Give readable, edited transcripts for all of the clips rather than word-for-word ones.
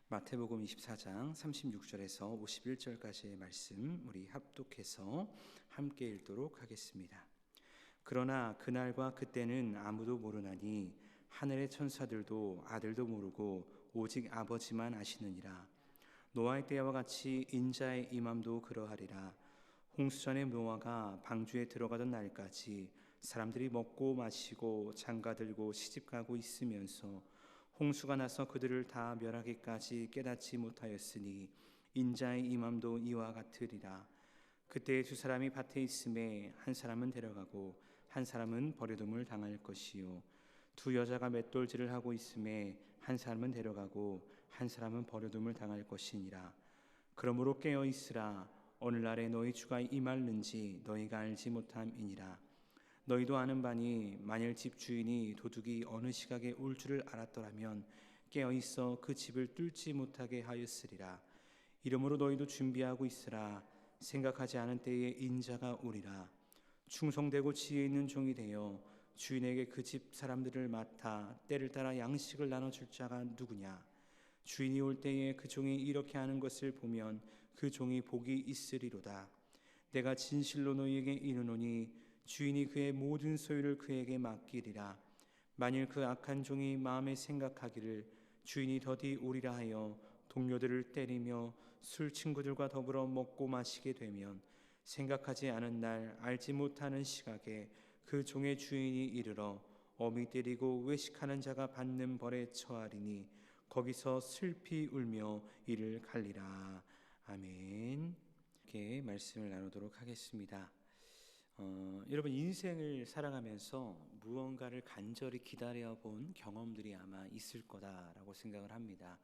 마태복음 24장 36절에서 51절까지의 말씀 우리 합독해서 함께 읽도록 하겠습니다. 그러나 그날과 그때는 아무도 모르나니 하늘의 천사들도 아들도 모르고 오직 아버지만 아시느니라. 노아의 때와 같이 인자의 임함도 그러하리라. 홍수전에 노아가 방주에 들어가던 날까지 사람들이 먹고 마시고 장가들고 시집가고 있으면서 홍수가 나서 그들을 다 멸하기까지 깨닫지 못하였으니 인자의 임함도 이와 같으리라. 그때 두 사람이 밭에 있음에 한 사람은 데려가고 한 사람은 버려둠을 당할 것이요, 두 여자가 맷돌질을 하고 있음에 한 사람은 데려가고 한 사람은 버려둠을 당할 것이니라. 그러므로 깨어 있으라. 오늘날에 너희 주가 임할는지 너희가 알지 못함이니라. 너희도 아는 바니 만일 집 주인이 도둑이 어느 시각에 올 줄을 알았더라면 깨어 있어 그 집을 뚫지 못하게 하였으리라. 이러므로 너희도 준비하고 있으라. 생각하지 않은 때에 인자가 오리라. 충성되고 지혜 있는 종이 되어 주인에게 그 집 사람들을 맡아 때를 따라 양식을 나눠줄 자가 누구냐. 주인이 올 때에 그 종이 이렇게 하는 것을 보면 그 종이 복이 있으리로다. 내가 진실로 너희에게 이르노니 주인이 그의 모든 소유를 그에게 맡기리라. 만일 그 악한 종이 마음에 생각하기를 주인이 더디 오리라 하여 동료들을 때리며 술 친구들과 더불어 먹고 마시게 되면 생각하지 않은 날 알지 못하는 시각에 그 종의 주인이 이르러 어미 때리고 외식하는 자가 받는 벌에 처하리니 거기서 슬피 울며 이를 갈리라. 아멘. 이렇게 말씀을 나누도록 하겠습니다. 여러분, 인생을 살아가면서 무언가를 간절히 기다려본 경험들이 아마 있을 거다라고 생각을 합니다.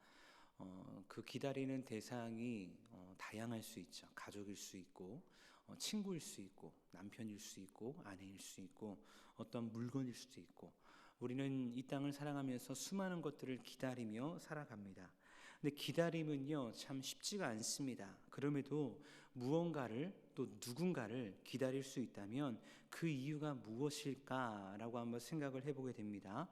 그 기다리는 대상이 다양할 수 있죠. 가족일 수 있고, 친구일 수 있고, 남편일 수 있고, 아내일 수 있고, 어떤 물건일 수도 있고, 우리는 이 땅을 살아가면서 수많은 것들을 기다리며 살아갑니다. 근데 기다림은요, 참 쉽지가 않습니다. 그럼에도 무언가를 또 누군가를 기다릴 수 있다면 그 이유가 무엇일까라고 한번 생각을 해보게 됩니다.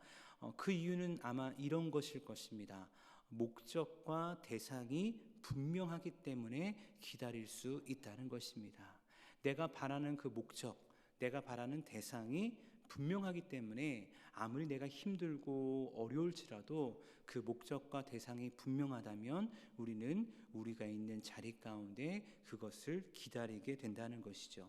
그 이유는 아마 이런 것일 것입니다. 목적과 대상이 분명하기 때문에 기다릴 수 있다는 것입니다. 내가 바라는 그 목적, 내가 바라는 대상이 분명하기 때문에 아무리 내가 힘들고 어려울지라도 그 목적과 대상이 분명하다면 우리는 우리가 있는 자리 가운데 그것을 기다리게 된다는 것이죠.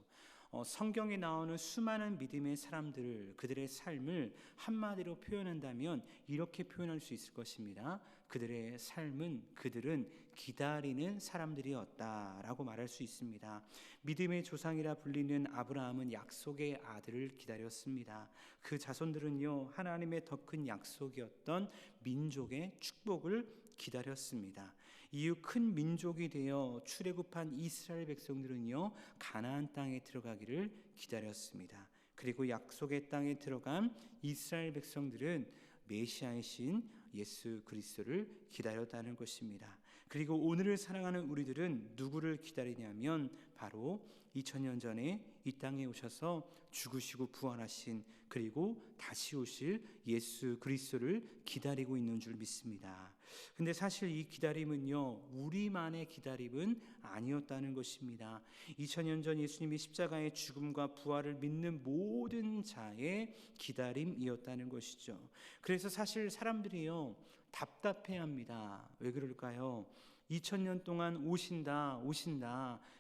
성경에 나오는 수많은 믿음의 사람들, 그들의 삶을 한마디로 표현한다면 이렇게 표현할 수 있을 것입니다. 그들의 삶은, 그들은 기다리는 사람들이었다라고 말할 수 있습니다. 믿음의 조상이라 불리는 아브라함은 약속의 아들을 기다렸습니다. 그 자손들은요, 하나님의 더 큰 약속이었던 민족의 축복을 기다렸습니다. 이후 큰 민족이 되어 출애굽한 이스라엘 백성들은요, 가나안 땅에 들어가기를 기다렸습니다. 그리고 약속의 땅에 들어간 이스라엘 백성들은 메시아이신 예수 그리스도를 기다렸다는 것입니다. 그리고 오늘을 사랑하는 우리들은 누구를 기다리냐면 바로 2000년 전에 이 땅에 오셔서 죽으시고 부활하신, 그리고 다시 오실 예수 그리스도를 기다리고 있는 줄 믿습니다. 근데 사실 이 기다림은요, 우리만의 기다림은 아니었다는 것입니다. 2000년 전 예수님이 십자가의 죽음과 부활을 믿는 모든 자의 기다림이었다는 것이죠. 그래서 사실 사람들이요, 답답해합니다. 왜 그럴까요? 2000년 동안 오신다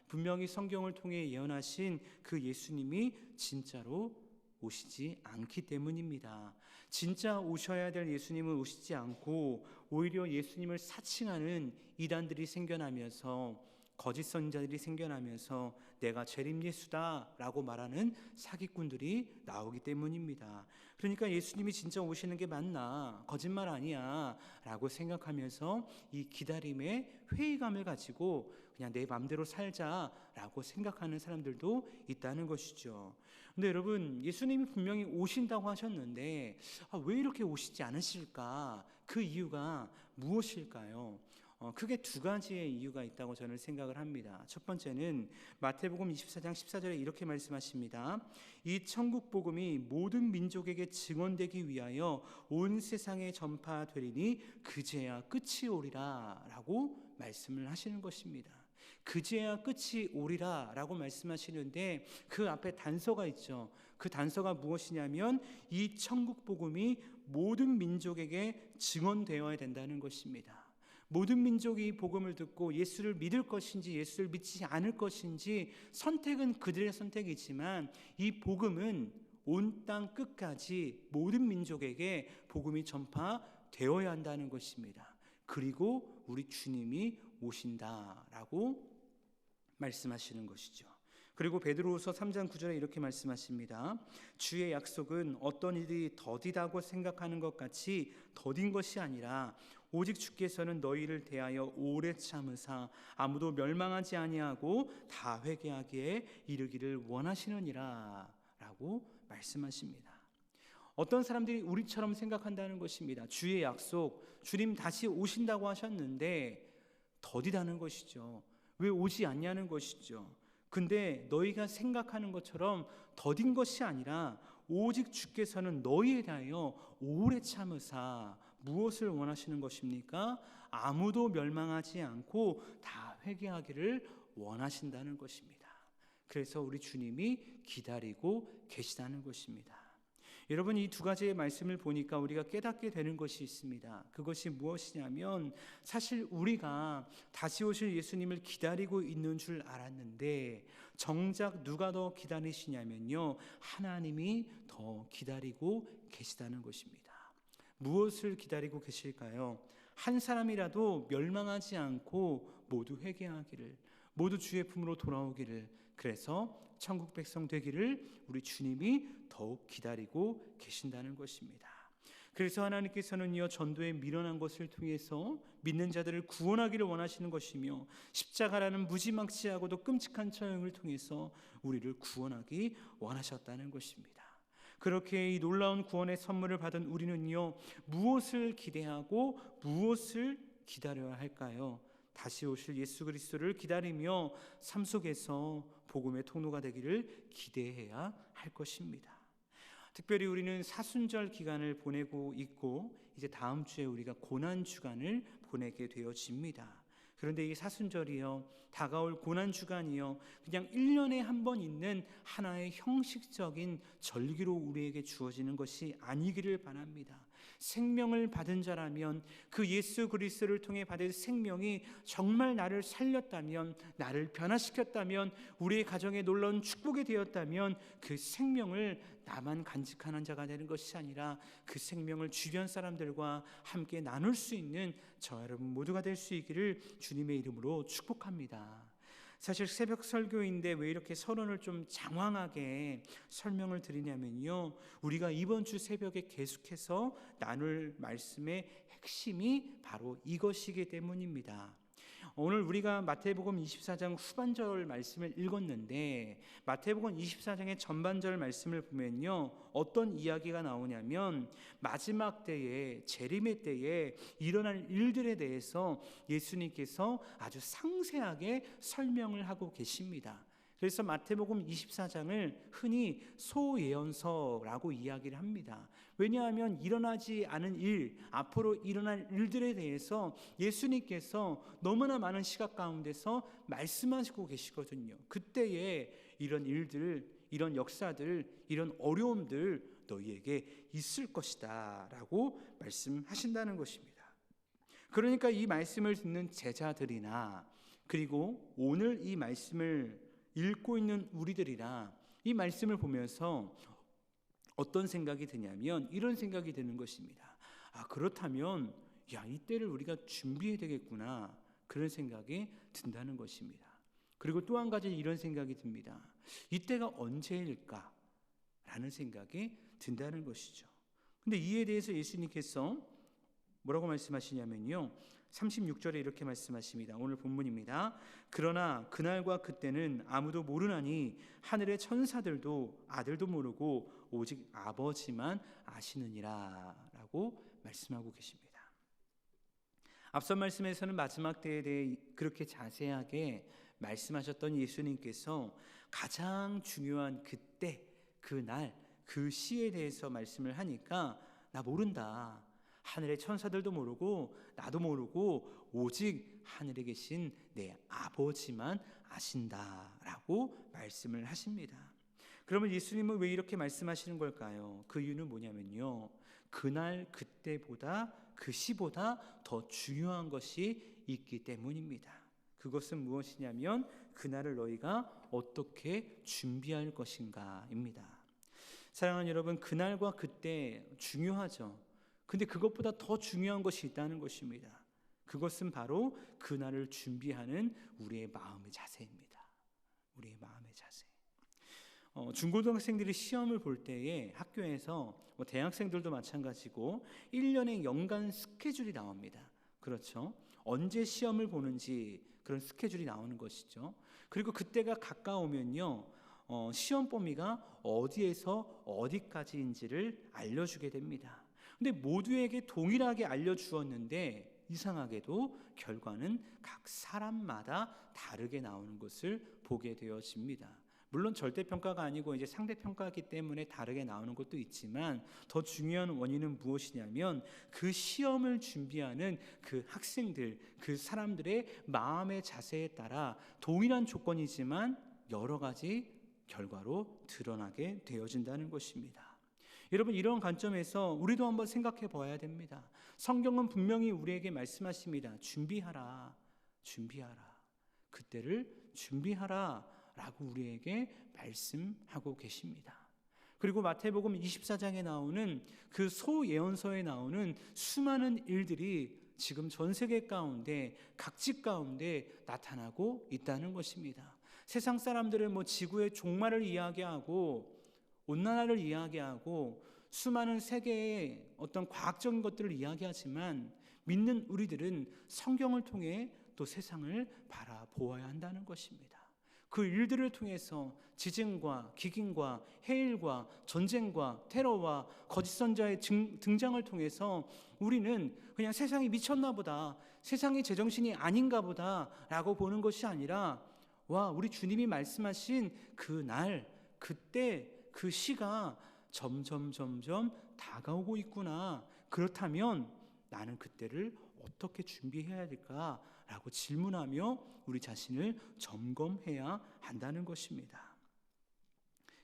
분명히 성경을 통해 예언하신 그 예수님이 진짜로 오시지 않기 때문입니다. 진짜 오셔야 될 예수님은 오시지 않고 오히려 예수님을 사칭하는 이단들이 생겨나면서, 거짓 선지자들이 생겨나면서 내가 재림 예수다 라고 말하는 사기꾼들이 나오기 때문입니다. 그러니까 예수님이 진짜 오시는 게 맞나, 거짓말 아니야 라고 생각하면서 이 기다림에 회의감을 가지고 그냥 내 맘대로 살자 라고 생각하는 사람들도 있다는 것이죠. 근데 여러분, 예수님이 분명히 오신다고 하셨는데 왜 이렇게 오시지 않으실까? 그 이유가 무엇일까요? 크게 두 가지의 이유가 있다고 저는 생각을 합니다. 첫 번째는 마태복음 24장 14절에 이렇게 말씀하십니다. 이 천국 복음이 모든 민족에게 증언되기 위하여 온 세상에 전파되리니 그제야 끝이 오리라 라고 말씀을 하시는 것입니다. 그제야 끝이 오리라 라고 말씀하시는데 그 앞에 단서가 있죠. 그 단서가 무엇이냐면 이 천국 복음이 모든 민족에게 증언되어야 된다는 것입니다. 모든 민족이 복음을 듣고 예수를 믿을 것인지 예수를 믿지 않을 것인지 선택은 그들의 선택이지만 이 복음은 온 땅 끝까지 모든 민족에게 복음이 전파되어야 한다는 것입니다. 그리고 우리 주님이 오신다라고 말씀하시는 것이죠. 그리고 베드로후서 3장 9절에 이렇게 말씀하십니다. 주의 약속은 어떤 일이 더디다고 생각하는 것 같이 더딘 것이 아니라 오직 주께서는 너희를 대하여 오래 참으사 아무도 멸망하지 아니하고 다 회개하기에 이르기를 원하시느니라 라고 말씀하십니다. 어떤 사람들이 우리처럼 생각한다는 것입니다. 주의 약속, 주님 다시 오신다고 하셨는데 더디다는 것이죠. 왜 오지 않냐는 것이죠. 근데 너희가 생각하는 것처럼 더딘 것이 아니라 오직 주께서는 너희에 대하여 오래 참으사 무엇을 원하시는 것입니까? 아무도 멸망하지 않고 다 회개하기를 원하신다는 것입니다. 그래서 우리 주님이 기다리고 계시다는 것입니다. 여러분, 이 두 가지의 말씀을 보니까 우리가 깨닫게 되는 것이 있습니다. 그것이 무엇이냐면 사실 우리가 다시 오실 예수님을 기다리고 있는 줄 알았는데 정작 누가 더 기다리시냐면요, 하나님이 더 기다리고 계시다는 것입니다. 무엇을 기다리고 계실까요? 한 사람이라도 멸망하지 않고 모두 회개하기를, 모두 주의 품으로 돌아오기를, 그래서 천국 백성 되기를 우리 주님이 더욱 기다리고 계신다는 것입니다. 그래서 하나님께서는요, 전도에 미련한 것을 통해서 믿는 자들을 구원하기를 원하시는 것이며 십자가라는 무지막지하고도 끔찍한 처형을 통해서 우리를 구원하기 원하셨다는 것입니다. 그렇게 이 놀라운 구원의 선물을 받은 우리는요, 무엇을 기대하고 무엇을 기다려야 할까요? 다시 오실 예수 그리스도를 기다리며 삶 속에서 복음의 통로가 되기를 기대해야 할 것입니다. 특별히 우리는 사순절 기간을 보내고 있고 이제 다음 주에 우리가 고난 주간을 보내게 되어집니다. 그런데 이 사순절이요, 다가올 고난 주간이요, 그냥 1년에 한 번 있는 하나의 형식적인 절기로 우리에게 주어지는 것이 아니기를 바랍니다. 생명을 받은 자라면 그 예수 그리스도를 통해 받은 생명이 정말 나를 살렸다면, 나를 변화시켰다면, 우리의 가정에 놀라운 축복이 되었다면 그 생명을 나만 간직하는 자가 되는 것이 아니라 그 생명을 주변 사람들과 함께 나눌 수 있는 저와 여러분 모두가 될 수 있기를 주님의 이름으로 축복합니다. 사실 새벽 설교인데 왜 이렇게 서론을 좀 장황하게 설명을 드리냐면요, 우리가 이번 주 새벽에 계속해서 나눌 말씀의 핵심이 바로 이것이기 때문입니다. 오늘 우리가 마태복음 24장 후반절 말씀을 읽었는데 마태복음 24장의 전반절 말씀을 보면요, 어떤 이야기가 나오냐면 마지막 때에, 재림의 때에 일어날 일들에 대해서 예수님께서 아주 상세하게 설명을 하고 계십니다. 그래서 마태복음 24장을 흔히 소예언서라고 이야기를 합니다. 왜냐하면 일어나지 않은 일, 앞으로 일어날 일들에 대해서 예수님께서 너무나 많은 시각 가운데서 말씀하시고 계시거든요. 그때에 이런 일들, 이런 역사들, 이런 어려움들 너희에게 있을 것이다 라고 말씀하신다는 것입니다. 그러니까 이 말씀을 듣는 제자들이나 그리고 오늘 이 말씀을 읽고 있는 우리들이라 이 말씀을 보면서 어떤 생각이 드냐면 이런 생각이 드는 것입니다. 그렇다면 이때를 우리가 준비해야 되겠구나, 그런 생각이 든다는 것입니다. 그리고 또 한 가지 이런 생각이 듭니다. 이때가 언제일까? 라는 생각이 든다는 것이죠. 근데 이에 대해서 예수님께서 뭐라고 말씀하시냐면요, 36절에 이렇게 말씀하십니다. 오늘 본문입니다. 그러나 그날과 그때는 아무도 모르나니 하늘의 천사들도 아들도 모르고 오직 아버지만 아시느니라 라고 말씀하고 계십니다. 앞선 말씀에서는 마지막 때에 대해 그렇게 자세하게 말씀하셨던 예수님께서 가장 중요한 그때, 그날, 그 시에 대해서 말씀을 하니까 나 모른다. 하늘의 천사들도 모르고 나도 모르고 오직 하늘에 계신 내 아버지만 아신다라고 말씀을 하십니다. 그러면 예수님은 왜 이렇게 말씀하시는 걸까요? 그 이유는 뭐냐면요, 그날 그때보다 그 시보다 더 중요한 것이 있기 때문입니다. 그것은 무엇이냐면 그날을 너희가 어떻게 준비할 것인가입니다. 사랑하는 여러분, 그날과 그때 중요하죠. 근데 그것보다 더 중요한 것이 있다는 것입니다. 그것은 바로 그날을 준비하는 우리의 마음의 자세입니다. 우리의 마음의 자세. 중고등학생들이 시험을 볼 때에 학교에서 대학생들도 마찬가지고 1년의 연간 스케줄이 나옵니다. 그렇죠? 언제 시험을 보는지 그런 스케줄이 나오는 것이죠. 그리고 그때가 가까우면요, 시험 범위가 어디에서 어디까지인지를 알려주게 됩니다. 근데 모두에게 동일하게 알려주었는데 이상하게도 결과는 각 사람마다 다르게 나오는 것을 보게 되어집니다. 물론 절대평가가 아니고 이제 상대평가이기 때문에 다르게 나오는 것도 있지만 더 중요한 원인은 무엇이냐면 그 시험을 준비하는 그 학생들, 그 사람들의 마음의 자세에 따라 동일한 조건이지만 여러 가지 결과로 드러나게 되어진다는 것입니다. 여러분, 이런 관점에서 우리도 한번 생각해 봐야 됩니다. 성경은 분명히 우리에게 말씀하십니다. 준비하라, 준비하라. 그때를 준비하라 라고 우리에게 말씀하고 계십니다. 그리고 마태복음 24장에 나오는 그 소예언서에 나오는 수많은 일들이 지금 전 세계 가운데 각지 가운데 나타나고 있다는 것입니다. 세상 사람들은 지구의 종말을 이야기하고 온난화를 이야기하고 수많은 세계의 어떤 과학적인 것들을 이야기하지만 믿는 우리들은 성경을 통해 또 세상을 바라보아야 한다는 것입니다. 그 일들을 통해서 지진과 기근과 해일과 전쟁과 테러와 거짓 선자의 등장을 통해서 우리는 그냥 세상이 미쳤나 보다, 세상이 제정신이 아닌가 보다 라고 보는 것이 아니라 와, 우리 주님이 말씀하신 그 날, 그때, 그 시가 점점 다가오고 있구나. 그렇다면 나는 그때를 어떻게 준비해야 될까라고 질문하며 우리 자신을 점검해야 한다는 것입니다.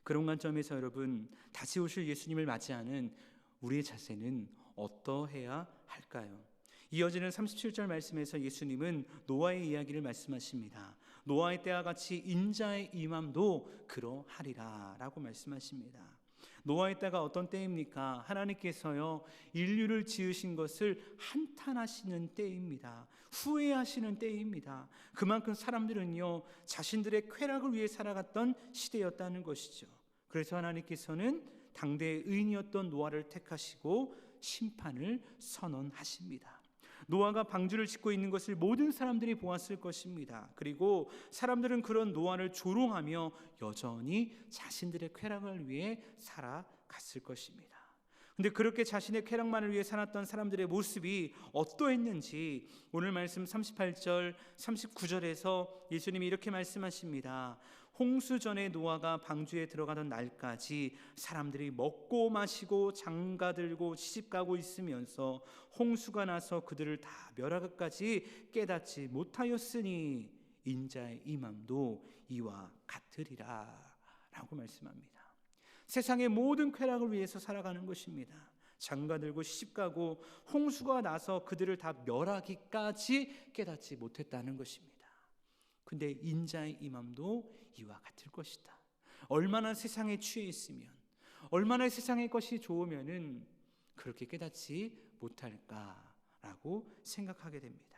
그런 관점에서 여러분, 다시 오실 예수님을 맞이하는 우리의 자세는 어떠해야 할까요? 이어지는 37절 말씀에서 예수님은 노아의 이야기를 말씀하십니다. 노아의 때와 같이 인자의 임함도 그러하리라 라고 말씀하십니다. 노아의 때가 어떤 때입니까? 하나님께서요, 인류를 지으신 것을 한탄하시는 때입니다. 후회하시는 때입니다. 그만큼 사람들은요, 자신들의 쾌락을 위해 살아갔던 시대였다는 것이죠. 그래서 하나님께서는 당대의 의인이었던 노아를 택하시고 심판을 선언하십니다. 노아가 방주를 짓고 있는 것을 모든 사람들이 보았을 것입니다. 그리고 사람들은 그런 노아를 조롱하며 여전히 자신들의 쾌락을 위해 살아갔을 것입니다. 근데 그렇게 자신의 쾌락만을 위해 살았던 사람들의 모습이 어떠했는지 오늘 말씀 38절, 39절에서 예수님이 이렇게 말씀하십니다. 홍수 전에 노아가 방주에 들어가던 날까지 사람들이 먹고 마시고 장가들고 시집가고 있으면서 홍수가 나서 그들을 다 멸하기까지 깨닫지 못하였으니 인자의 임함도 이와 같으리라 라고 말씀합니다. 세상의 모든 쾌락을 위해서 살아가는 것입니다. 장가들고 시집가고 홍수가 나서 그들을 다 멸하기까지 깨닫지 못했다는 것입니다. 근데 인자의 임함도 이와 같을 것이다. 얼마나 세상에 취해 있으면, 얼마나 세상의 것이 좋으면은 그렇게 깨닫지 못할까라고 생각하게 됩니다.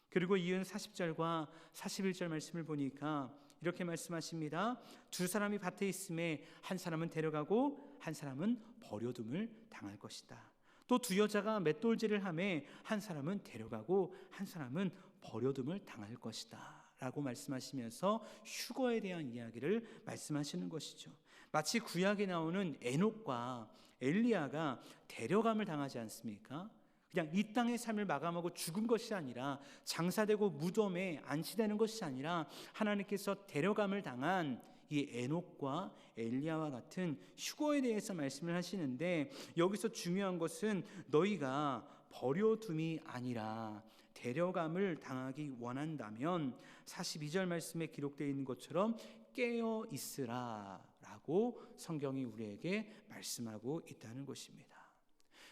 그리고 이은 40절과 41절 말씀을 보니까 이렇게 말씀하십니다. 두 사람이 밭에 있음에 한 사람은 데려가고 한 사람은 버려둠을 당할 것이다. 또 두 여자가 맷돌질을 하매 한 사람은 데려가고 한 사람은 버려둠을 당할 것이다 라고 말씀하시면서 휴거에 대한 이야기를 말씀하시는 것이죠. 마치 구약에 나오는 에녹과 엘리야가 데려감을 당하지 않습니까? 그냥 이 땅의 삶을 마감하고 죽은 것이 아니라, 장사되고 무덤에 안치되는 것이 아니라 하나님께서 데려감을 당한 이 에녹과 엘리야와 같은 휴거에 대해서 말씀을 하시는데, 여기서 중요한 것은 너희가 버려둠이 아니라 데려감을 당하기 원한다면 42절 말씀에 기록되어 있는 것처럼 깨어 있으라 라고 성경이 우리에게 말씀하고 있다는 것입니다.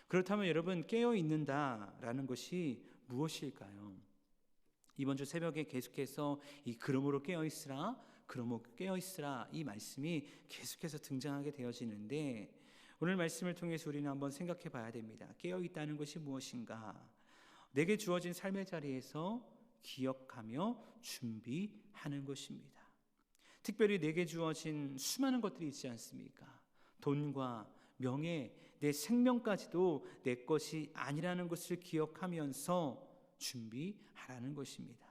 그렇다면 여러분, 깨어 있는다라는 것이 무엇일까요? 이번 주 새벽에 계속해서 이 그러므로 깨어 있으라, 그러므로 깨어 있으라, 이 말씀이 계속해서 등장하게 되어지는데, 오늘 말씀을 통해서 우리는 한번 생각해 봐야 됩니다. 깨어 있다는 것이 무엇인가? 내게 주어진 삶의 자리에서 기억하며 준비하는 것입니다. 특별히 내게 주어진 수많은 것들이 있지 않습니까? 돈과 명예, 내 생명까지도 내 것이 아니라는 것을 기억하면서 준비하라는 것입니다.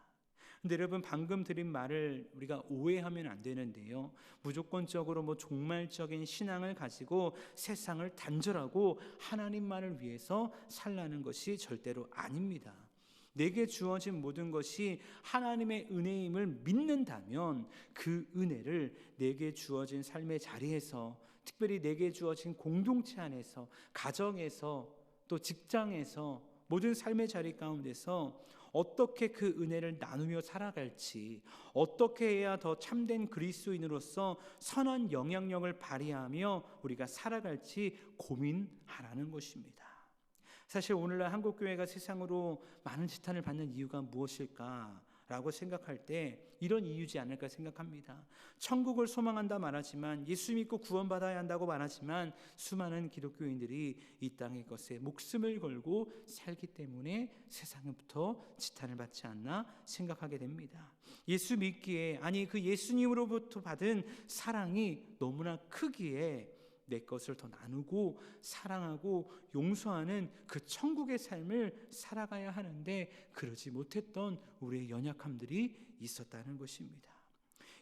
근데 여러분, 방금 드린 말을 우리가 오해하면 안 되는데요, 무조건적으로 종말적인 신앙을 가지고 세상을 단절하고 하나님만을 위해서 살라는 것이 절대로 아닙니다. 내게 주어진 모든 것이 하나님의 은혜임을 믿는다면 그 은혜를 내게 주어진 삶의 자리에서, 특별히 내게 주어진 공동체 안에서, 가정에서, 또 직장에서, 모든 삶의 자리 가운데서 어떻게 그 은혜를 나누며 살아갈지, 어떻게 해야 더 참된 그리스도인으로서 선한 영향력을 발휘하며 우리가 살아갈지 고민하라는 것입니다. 사실 오늘날 한국교회가 세상으로 많은 지탄을 받는 이유가 무엇일까라고 생각할 때 이런 이유지 않을까 생각합니다. 천국을 소망한다 말하지만, 예수 믿고 구원받아야 한다고 말하지만, 수많은 기독교인들이 이 땅의 것에 목숨을 걸고 살기 때문에 세상부터 지탄을 받지 않나 생각하게 됩니다. 예수 믿기에, 아니 그 예수님으로부터 받은 사랑이 너무나 크기에 내 것을 더 나누고 사랑하고 용서하는 그 천국의 삶을 살아가야 하는데, 그러지 못했던 우리의 연약함들이 있었다는 것입니다.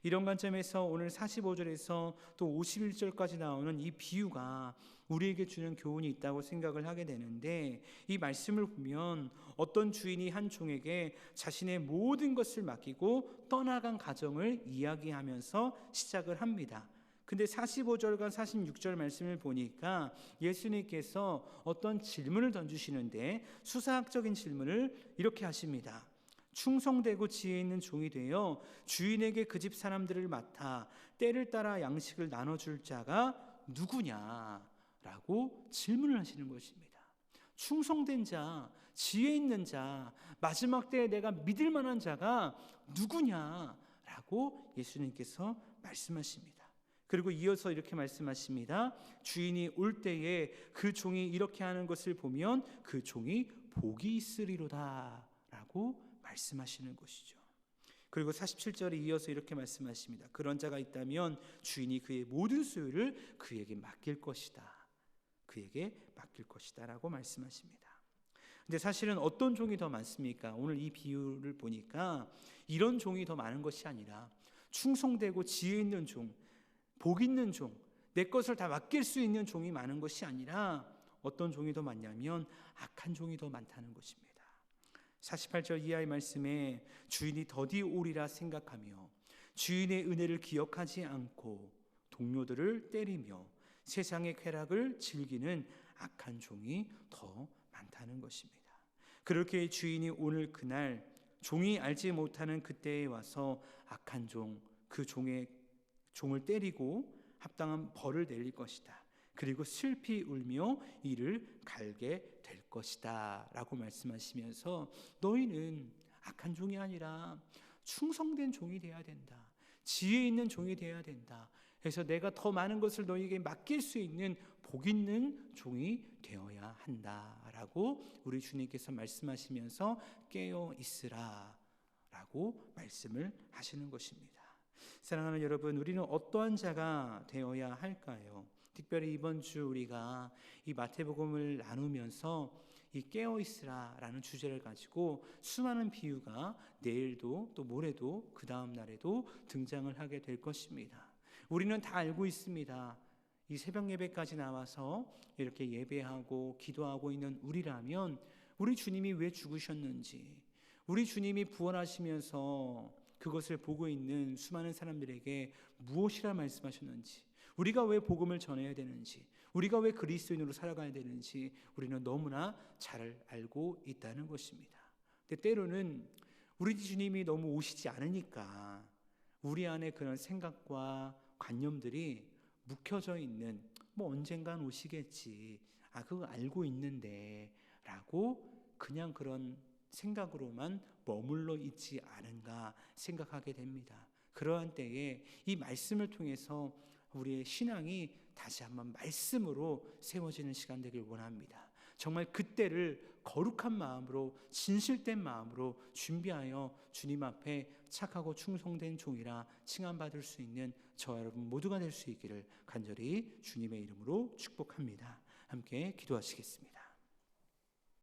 이런 관점에서 오늘 45절에서 또 51절까지 나오는 이 비유가 우리에게 주는 교훈이 있다고 생각을 하게 되는데, 이 말씀을 보면 어떤 주인이 한 종에게 자신의 모든 것을 맡기고 떠나간 가정을 이야기하면서 시작을 합니다. 근데 45절과 46절 말씀을 보니까 예수님께서 어떤 질문을 던지시는데, 수사학적인 질문을 이렇게 하십니다. 충성되고 지혜 있는 종이 되어 주인에게 그 집 사람들을 맡아 때를 따라 양식을 나눠줄 자가 누구냐라고 질문을 하시는 것입니다. 충성된 자, 지혜 있는 자, 마지막 때에 내가 믿을 만한 자가 누구냐라고 예수님께서 말씀하십니다. 그리고 이어서 이렇게 말씀하십니다. 주인이 올 때에 그 종이 이렇게 하는 것을 보면 그 종이 복이 있으리로다 라고 말씀하시는 것이죠. 그리고 47절에 이어서 이렇게 말씀하십니다. 그런 자가 있다면 주인이 그의 모든 소유를 그에게 맡길 것이다, 그에게 맡길 것이다 라고 말씀하십니다. 근데 사실은 어떤 종이 더 많습니까? 오늘 이 비유를 보니까 이런 종이 더 많은 것이 아니라, 충성되고 지혜 있는 종, 복 있는 종, 내 것을 다 맡길 수 있는 종이 많은 것이 아니라, 어떤 종이 더 많냐면 악한 종이 더 많다는 것입니다. 48절 이하의 말씀에 주인이 더디 오리라 생각하며 주인의 은혜를 기억하지 않고 동료들을 때리며 세상의 쾌락을 즐기는 악한 종이 더 많다는 것입니다. 그렇게 주인이 오늘 그날 종이 알지 못하는 그때에 와서 악한 종, 그 종을 때리고 합당한 벌을 내릴 것이다. 그리고 슬피 울며 이를 갈게 될 것이다 라고 말씀하시면서, 너희는 악한 종이 아니라 충성된 종이 되어야 된다, 지혜 있는 종이 되어야 된다, 그래서 내가 더 많은 것을 너희에게 맡길 수 있는 복 있는 종이 되어야 한다라고 우리 주님께서 말씀하시면서 깨어 있으라 라고 말씀을 하시는 것입니다. 사랑하는 여러분, 우리는 어떠한 자가 되어야 할까요? 특별히 이번 주 우리가 이 마태복음을 나누면서 이 깨어 있으라라는 주제를 가지고 수많은 비유가 내일도 또 모레도 그 다음 날에도 등장을 하게 될 것입니다. 우리는 다 알고 있습니다. 이 새벽 예배까지 나와서 이렇게 예배하고 기도하고 있는 우리라면 우리 주님이 왜 죽으셨는지, 우리 주님이 부활하시면서 그것을 보고 있는 수많은 사람들에게 무엇이라 말씀하셨는지, 우리가 왜 복음을 전해야 되는지, 우리가 왜 그리스도인으로 살아가야 되는지 우리는 너무나 잘 알고 있다는 것입니다. 근데 때로는 우리 주님이 너무 오시지 않으니까 우리 안에 그런 생각과 관념들이 묵혀져 있는, 뭐 언젠간 오시겠지, 그거 알고 있는데 라고 그냥 그런 생각으로만 머물러 있지 않은가 생각하게 됩니다. 그러한 때에 이 말씀을 통해서 우리의 신앙이 다시 한번 말씀으로 세워지는 시간 되길 원합니다. 정말 그때를 거룩한 마음으로, 진실된 마음으로 준비하여 주님 앞에 착하고 충성된 종이라 칭함받을 수 있는 저와 여러분 모두가 될 수 있기를 간절히 주님의 이름으로 축복합니다. 함께 기도하시겠습니다.